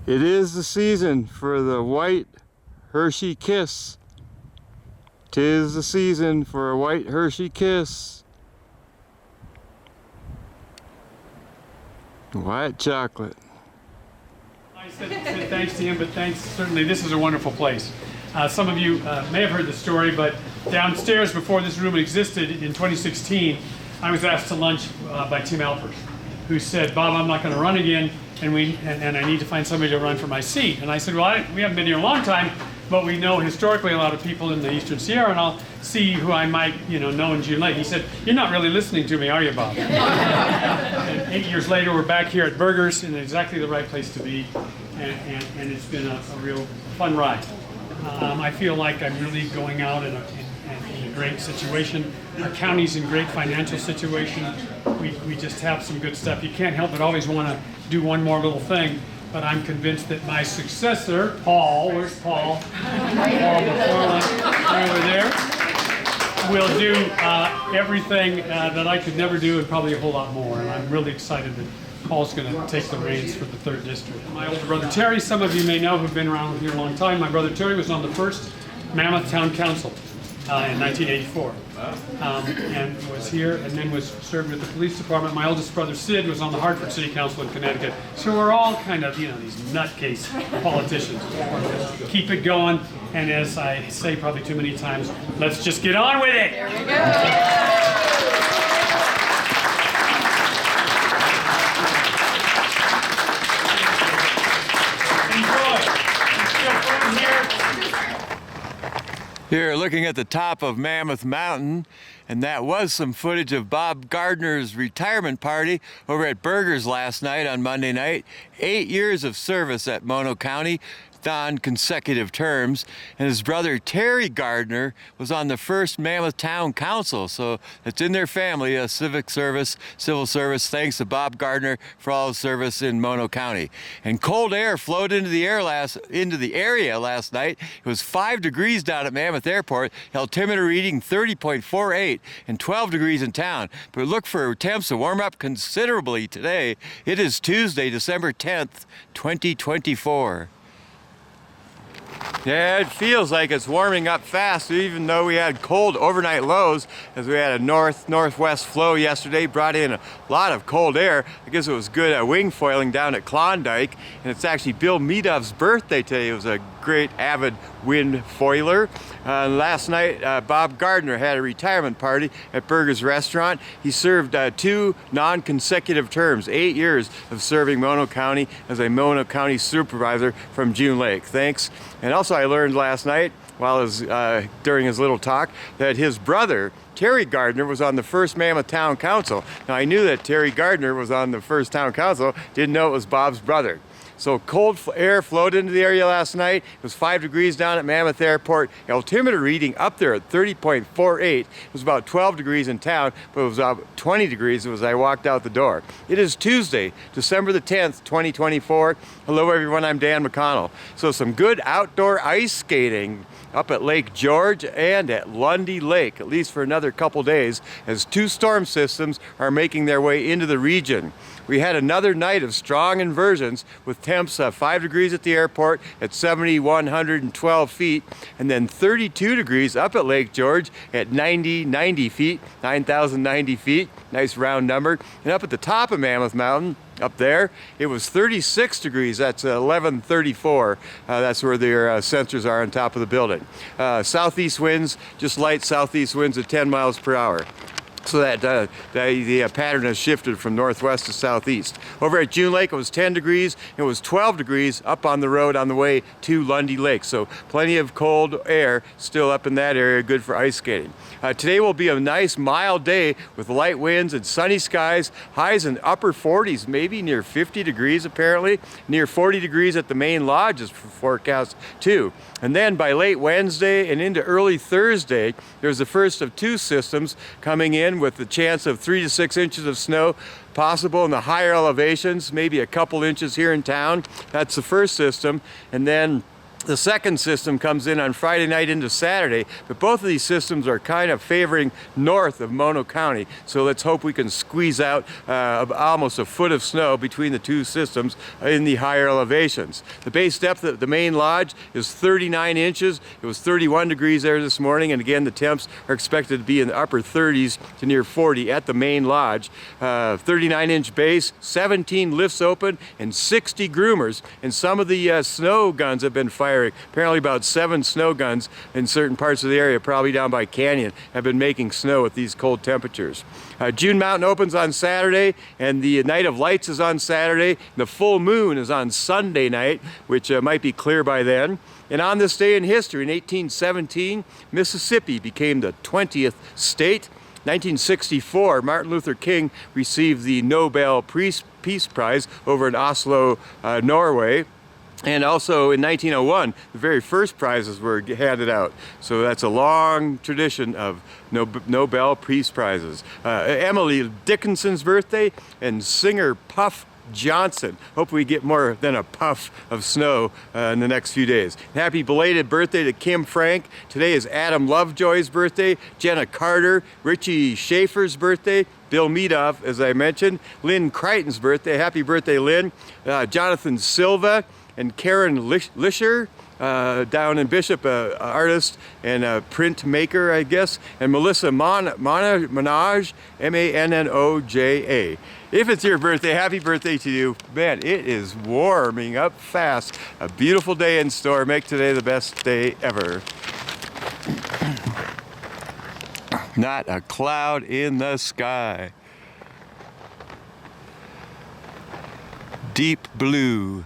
It is the season for the white Hershey kiss. 'Tis the season for a white Hershey kiss. White chocolate. I said thanks to him, but thanks, certainly this is a wonderful place. Some of you may have heard the story, but downstairs before this room existed in 2016, I was asked to lunch by Tim Alpers, who said, Bob, I'm not going to run again, and I need to find somebody to run for my seat. And I said, well, we haven't been here a long time, but we know historically a lot of people in the Eastern Sierra, and I'll see who I might know in June Lake. He said, you're not really listening to me, are you, Bob? And 8 years later, we're back here at Burgers in exactly the right place to be, and it's been a real fun ride. I feel like I'm really going out in a great situation. Our county's in great financial situation. We just have some good stuff. You can't help but always want to do one more little thing, but I'm convinced that my successor, Paul, where's Paul? Paul McFarland, over there, will do everything that I could never do and probably a whole lot more. And I'm really excited that Paul's going to take the reins for the 3rd District. My older brother Terry, some of you may know, who've been around here a long time. My brother Terry was on the first Mammoth Town Council in 1984. And was here and then was served with the police department. My oldest brother Sid was on the Hartford City Council in Connecticut. So we're all kind of, these nutcase politicians. Keep it going, and as I say probably too many times, let's just get on with it. There we go. Here, looking at the top of Mammoth Mountain, and that was some footage of Bob Gardner's retirement party over at Burgers last night on Monday night. 8 years of service at Mono County on consecutive terms, and his brother Terry Gardner was on the first Mammoth Town Council, so it's in their family, a civic service, civil service. Thanks to Bob Gardner for all his service in Mono County. And cold air flowed into the area last night. It was 5 degrees down at Mammoth Airport, altimeter reading 30.48 and 12 degrees in town. But look for temps to warm up considerably today. It is Tuesday, December 10th, 2024. Yeah, it feels like it's warming up fast, even though we had cold overnight lows, as we had a northwest flow yesterday, brought in a lot of cold air. I guess it was good wing foiling down at Klondike, and it's actually Bill Meadoff's birthday today. He was a great avid wind foiler. Last night, Bob Gardner had a retirement party at Burgers Restaurant. He served 2 non-consecutive terms, 8 years of serving Mono County as a Mono County supervisor from June Lake. Thanks. And also I learned last night, during his little talk, that his brother, Terry Gardner, was on the first Mammoth Town Council. Now I knew that Terry Gardner was on the first town council, didn't know it was Bob's brother. So cold air flowed into the area last night. It was 5 degrees down at Mammoth Airport. Altimeter reading up there at 30.48. It was about 12 degrees in town, but it was about 20 degrees as I walked out the door. It is Tuesday, December the 10th, 2024. Hello everyone, I'm Dan McConnell. So some good outdoor ice skating up at Lake George and at Lundy Lake, at least for another couple days, as 2 storm systems are making their way into the region. We had another night of strong inversions with temps 5 degrees at the airport at 7,112 feet, and then 32 degrees up at Lake George at 90 feet, 9,090 feet, nice round number. And up at the top of Mammoth Mountain, up there, it was 36 degrees, that's 1134. That's where their sensors are on top of the building. Southeast winds, just light southeast winds at 10 miles per hour. So that the pattern has shifted from northwest to southeast. Over at June Lake, it was 10 degrees. It was 12 degrees up on the road on the way to Lundy Lake. So plenty of cold air still up in that area, good for ice skating. Today will be a nice mild day with light winds and sunny skies. Highs in upper 40s, maybe near 50 degrees apparently. Near 40 degrees at the main lodges forecast too. And then by late Wednesday and into early Thursday, there's the first of 2 systems coming in with the chance of 3 to 6 inches of snow possible in the higher elevations, maybe a couple inches here in town. That's the first system. And then The second system comes in on Friday night into Saturday, but both of these systems are kind of favoring north of Mono County. So let's hope we can squeeze out almost a foot of snow between the two systems in the higher elevations. The base depth of the main lodge is 39 inches. It was 31 degrees there this morning, and again, the temps are expected to be in the upper 30s to near 40 at the main lodge. 39-inch base, 17 lifts open, and 60 groomers, and some of the snow guns have been fired. Apparently about 7 snow guns in certain parts of the area, probably down by Canyon, have been making snow at these cold temperatures. June Mountain opens on Saturday, and the Night of Lights is on Saturday. The full moon is on Sunday night, which might be clear by then. And on this day in history, in 1817, Mississippi became the 20th state. 1964, Martin Luther King received the Nobel Peace Prize over in Oslo, Norway. And also in 1901, the very first prizes were handed out. So that's a long tradition of Nobel Peace Prizes. Emily Dickinson's birthday, and singer Puff Johnson. Hope we get more than a puff of snow in the next few days. Happy belated birthday to Kim Frank. Today is Adam Lovejoy's birthday, Jenna Carter, Richie Schaefer's birthday, Bill Meadoff, as I mentioned, Lynn Crichton's birthday. Happy birthday, Lynn. Jonathan Silva and Karen Lisher, down in Bishop, artist and a print maker, I guess, and Melissa Manoj, M-A-N-N-O-J-A. If it's your birthday, happy birthday to you. Man, it is warming up fast. A beautiful day in store. Make today the best day ever. Not a cloud in the sky. Deep blue.